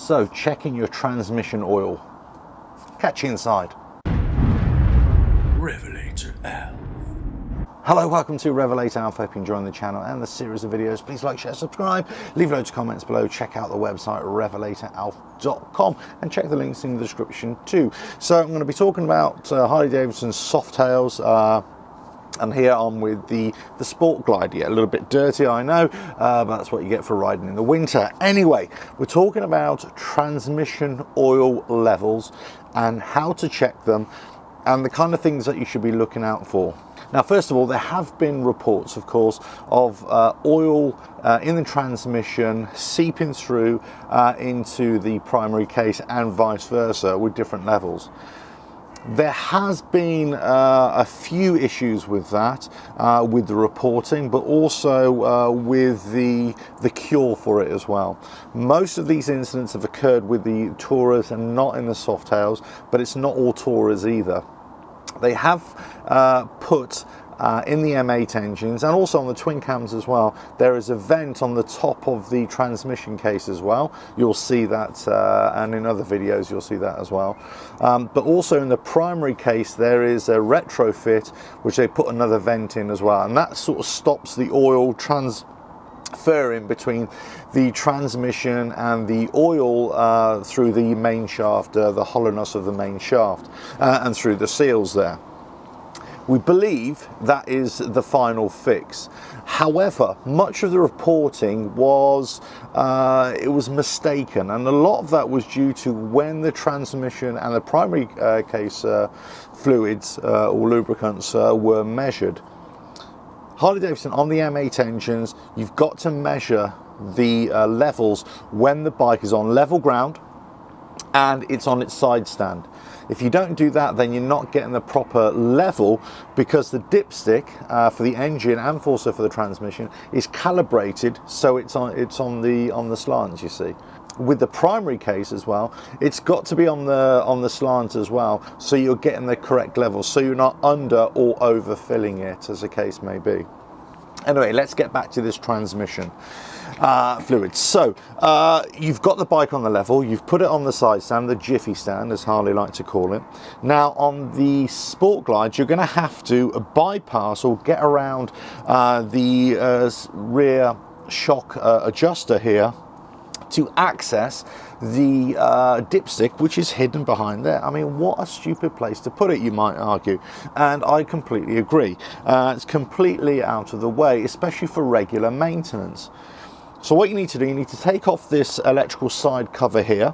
So, checking your transmission oil. Catch you inside. RevelatorAlf. Hello, welcome to RevelatorAlf. Hope you're enjoying the channel and the series of videos. Please like, share, subscribe, leave loads of comments below. Check out the website RevelatorAlf.com and check the links in the description too. So I'm going to be talking about Harley Davidson Softails. And here I'm with the Sport Glide. Yeah, a little bit dirty, I know, but that's what you get for riding in the winter. Anyway, we're talking about transmission oil levels and how to check them and the kind of things that you should be looking out for. Now, first of all, there have been reports, of course, of oil in the transmission seeping through into the primary case and vice versa with different levels. There has been a few issues with that, with the reporting, but also with the cure for it as well. Most of these incidents have occurred with the Tourers and not in the Softails, but it's not all Tourers either. They have put in the M8 engines and also on the twin cams as well, there is a vent on the top of the transmission case as well. You'll see that, and in other videos you'll see that as well. But also in the primary case there is a retrofit which they put another vent in as well, and that sort of stops the oil transferring between the transmission and the oil through the main shaft, the hollowness of the main shaft, and through the seals there. We believe that is the final fix. However, much of the reporting was it was mistaken, and a lot of that was due to when the transmission and the primary case fluids or lubricants were measured. Harley Davidson on the M8 engines, you've got to measure the levels when the bike is on level ground and it's on its side stand. If you don't do that, then you're not getting the proper level, because the dipstick for the engine and also for the transmission is calibrated so it's on the slants, you see. With the primary case as well, it's got to be on the slant as well, so you're getting the correct level, so you're not under or overfilling it, as the case may be. Anyway, let's get back to this transmission fluid. So you've got the bike on the level, you've put it on the side stand, the jiffy stand as Harley like to call it. Now on the Sport Glide, you're going to have to bypass or get around the rear shock adjuster here to access the dipstick, which is hidden behind there. I mean, what a stupid place to put it, you might argue, and I completely agree. It's completely out of the way, especially for regular maintenance. So what you need to do, you need to take off this electrical side cover here,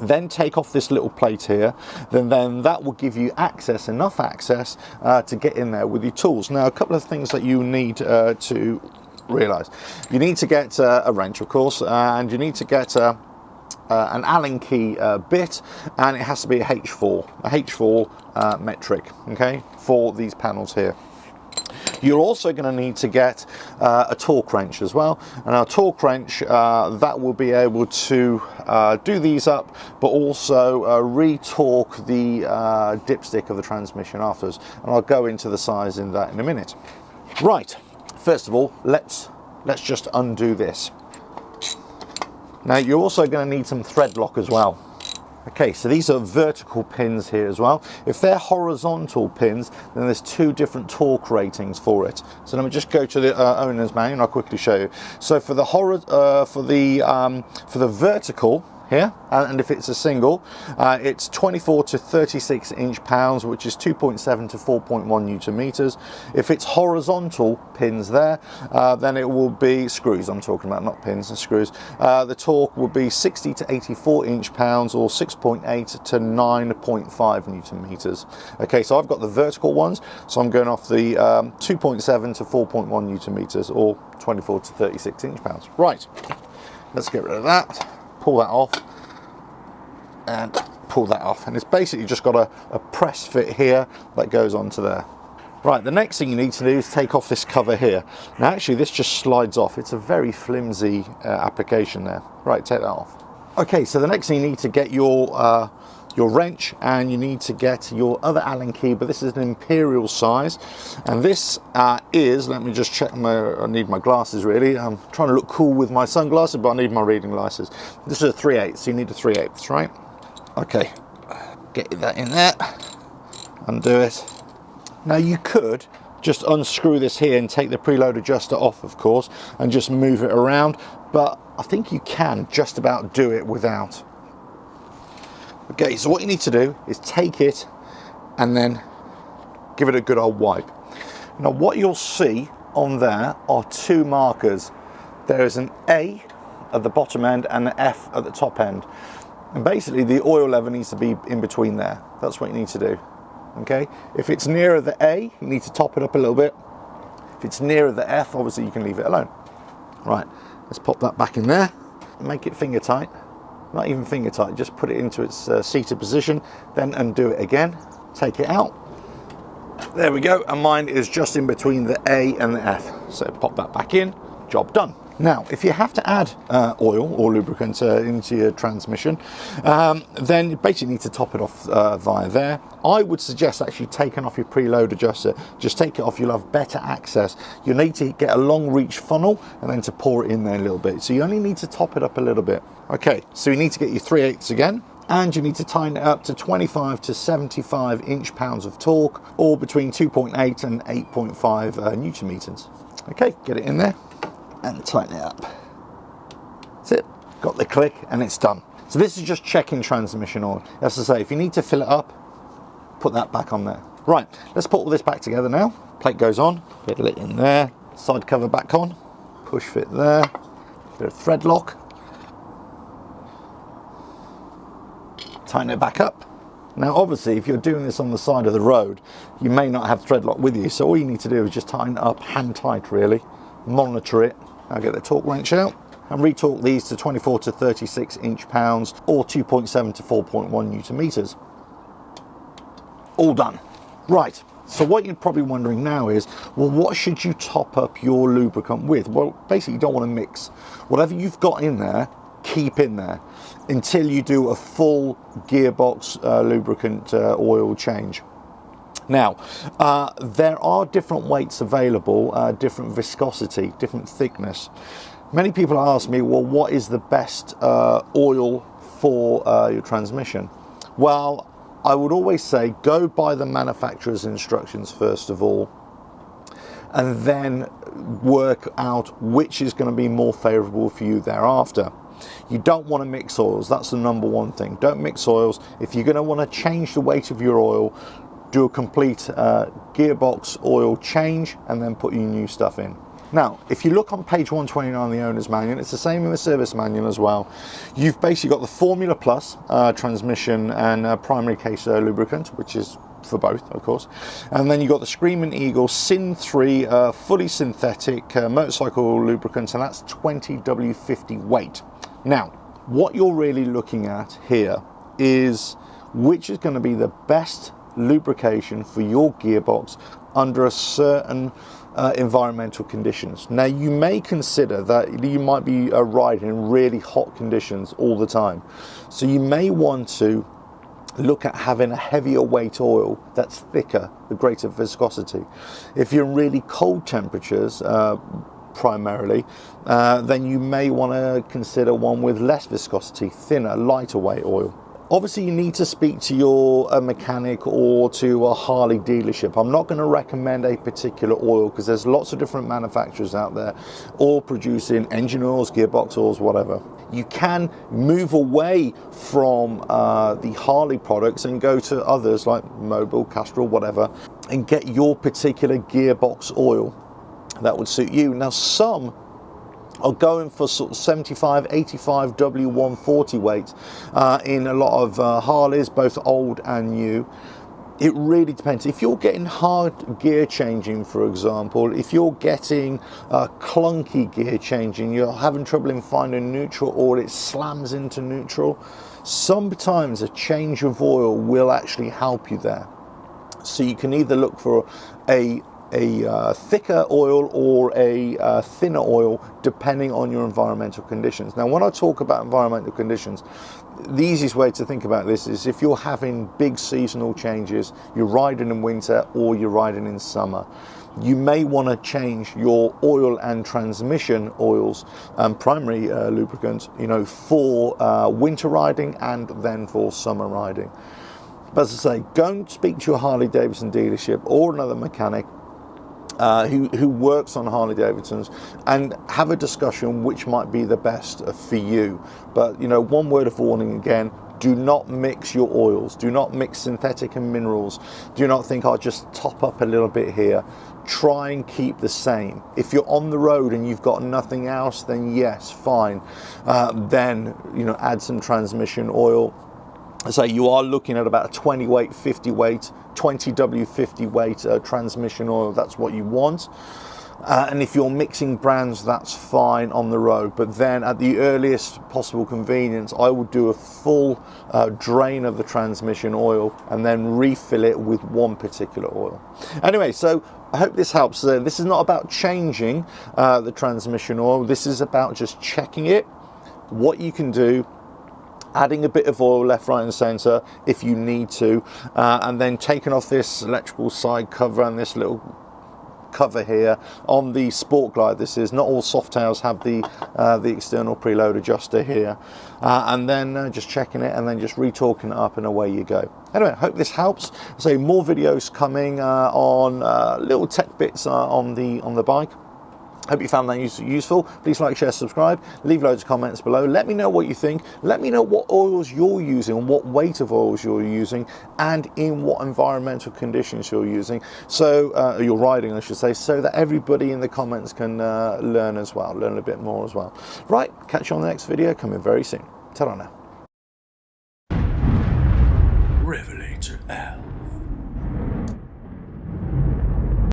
then take off this little plate here, then that will give you access, enough access to get in there with your tools. Now, a couple of things that you need to realize. You need to get a wrench, of course, and you need to get an Allen key bit, and it has to be a H4 metric, okay, for these panels here. You're also going to need to get a torque wrench as well, and a torque wrench that will be able to do these up, but also re-torque the dipstick of the transmission afterwards, and I'll go into the size in that in a minute. Right, first of all, let's just undo this. Now you're also going to need some thread lock as well. Okay, so these are vertical pins here as well. If they're horizontal pins, then there's two different torque ratings for it. So let me just go to the owner's manual and I'll quickly show you. So for the vertical here, and if it's a single, it's 24 to 36 inch-pounds, which is 2.7 to 4.1 Newton meters. If it's horizontal pins there, then it will be screws, I'm talking about, not pins and screws. The torque will be 60 to 84 inch-pounds, or 6.8 to 9.5 Newton meters. Okay, so I've got the vertical ones, so I'm going off the 2.7 to 4.1 Newton meters, or 24 to 36 inch-pounds. Right, let's get rid of that. Pull that off and pull that off, and it's basically just got a press fit here that goes onto there. Right, the next thing you need to do is take off this cover here. Now actually this just slides off, it's a very flimsy application there. Right, take that off. Okay, so the next thing you need to get your your wrench, and you need to get your other Allen key, but this is an imperial size, and this is, let me just check I need my glasses really. I'm trying to look cool with my sunglasses, but I need my reading glasses. This is a 3/8, so you need a 3/8, right? Okay, get that in there, undo it. Now you could just unscrew this here and take the preload adjuster off, of course, and just move it around, but I think you can just about do it without. Okay, so what you need to do is take it and then give it a good old wipe. Now what you'll see on there are two markers. There is an A at the bottom end and an F at the top end. And basically the oil level needs to be in between there. That's what you need to do. Okay, if it's nearer the A, you need to top it up a little bit. If it's nearer the F, obviously you can leave it alone. Right, let's pop that back in there. Make it finger tight. Not even finger tight, just put it into its seated position, then undo it again, take it out. There we go, and mine is just in between the A and the F. So pop that back in, job done. Now, if you have to add oil or lubricant into your transmission, then you basically need to top it off via there. I would suggest actually taking off your preload adjuster. Just take it off, you'll have better access. You need to get a long reach funnel and then to pour it in there a little bit. So you only need to top it up a little bit. Okay, so you need to get your 3/8 again, and you need to tighten it up to 25 to 75 inch-pounds of torque, or between 2.8 and 8.5 Newton meters. Okay, get it in there and tighten it up. That's it, got the click and it's done. So this is just checking transmission oil. As I say, if you need to fill it up, put that back on there. Right, let's put all this back together now. Plate goes on, bit of it in there, side cover back on, push fit there, bit of thread lock, tighten it back up. Now obviously if you're doing this on the side of the road, you may not have thread lock with you, so all you need to do is just tighten it up hand tight really, monitor it. I'll get the torque wrench out and retorque these to 24 to 36 inch-pounds or 2.7 to 4.1 Newton meters. All done. Right, so what you're probably wondering now is, well, what should you top up your lubricant with? Well, basically you don't want to mix. Whatever you've got in there, keep in there until you do a full gearbox lubricant oil change. Now, there are different weights available, different viscosity, different thickness. Many people ask me, well, what is the best oil for your transmission? Well, I would always say go by the manufacturer's instructions first of all, and then work out which is going to be more favorable for you thereafter. You don't want to mix oils. That's the number one thing. Don't mix oils. If you're going to want to change the weight of your oil, do a complete gearbox oil change and then put your new stuff in. Now, if you look on page 129 of the owner's manual, it's the same in the service manual as well. You've basically got the Formula Plus transmission and primary case lubricant, which is for both, of course. And then you've got the Screaming Eagle Syn 3 fully synthetic motorcycle lubricant, and that's 20W50 weight. Now, what you're really looking at here is which is going to be the best lubrication for your gearbox under a certain environmental conditions. Now you may consider that you might be riding in really hot conditions all the time, so you may want to look at having a heavier weight oil that's thicker, the greater viscosity. If you're in really cold temperatures primarily, then you may want to consider one with less viscosity, thinner, lighter weight oil. Obviously you need to speak to your mechanic or to a Harley dealership. I'm not going to recommend a particular oil because there's lots of different manufacturers out there all producing engine oils, gearbox oils, whatever. You can move away from the Harley products and go to others like Mobil, Castrol, whatever, and get your particular gearbox oil that would suit you. Now some are going for sort of 75, 85 W140 weight in a lot of Harleys, both old and new. It really depends. If you're getting hard gear changing, for example, if you're getting clunky gear changing, you're having trouble in finding neutral or it slams into neutral, sometimes a change of oil will actually help you there. So you can either look for a thicker oil or a thinner oil, depending on your environmental conditions. Now, when I talk about environmental conditions, the easiest way to think about this is if you're having big seasonal changes, you're riding in winter or you're riding in summer, you may want to change your oil and transmission oils and primary lubricants, you know, for winter riding and then for summer riding. But as I say, go and speak to your Harley Davidson dealership or another mechanic who works on Harley Davidsons and have a discussion which might be the best for you. But, you know, one word of warning again: do not mix your oils. Do not mix synthetic and minerals. Do not think I'll just top up a little bit here. Try and keep the same. If you're on the road and you've got nothing else, then yes, fine. Then, you know, add some transmission oil. So you are looking at about a 20 weight, 50 weight, 20W50 weight transmission oil. That's what you want. And if you're mixing brands, that's fine on the road. But then at the earliest possible convenience, I would do a full drain of the transmission oil and then refill it with one particular oil. Anyway, so I hope this helps. This is not about changing the transmission oil. This is about just checking it, what you can do, adding a bit of oil left, right and centre if you need to, and then taking off this electrical side cover and this little cover here on the Sport Glide. This is not all Softails have the external preload adjuster here, and then just checking it and then just retorquing it up and away you go. Anyway, hope this helps. So more videos coming on little tech bits on the bike. Hope you found that useful. Please like, share, subscribe. Leave loads of comments below. Let me know what you think. Let me know what oils you're using and what weight of oils you're using and in what environmental conditions you're using. So you're riding, I should say, so that everybody in the comments can learn as well, learn a bit more as well. Right, catch you on the next video coming very soon. Ta-ra now.